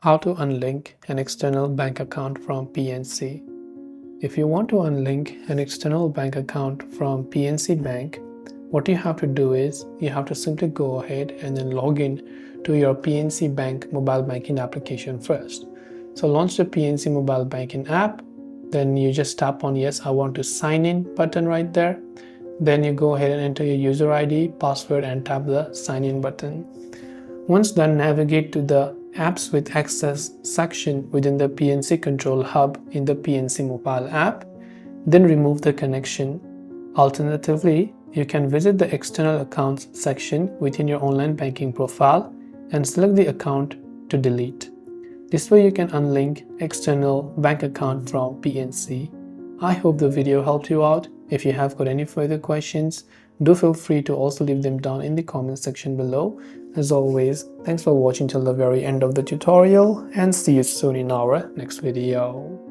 How to unlink an external bank account from PNC. If you want to unlink an external bank account from PNC Bank, what you have to do is you have to simply go ahead and then log in to your PNC Bank mobile banking application first. So launch the PNC Mobile Banking app, then you just tap on yes, I want to sign in button right there. Then you go ahead and enter your user ID, password and tap the sign in button. Once done, navigate to the Apps with Access section within the PNC Control Hub in the PNC mobile app, then remove the connection. Alternatively, you can visit the External Accounts section within your online banking profile and select the account to delete. This way you can unlink external bank account from PNC. I hope the video helped you out. If you have got any further questions, do feel free to also leave them down in the comment section below. As always, thanks for watching till the very end of the tutorial and see you soon in our next video.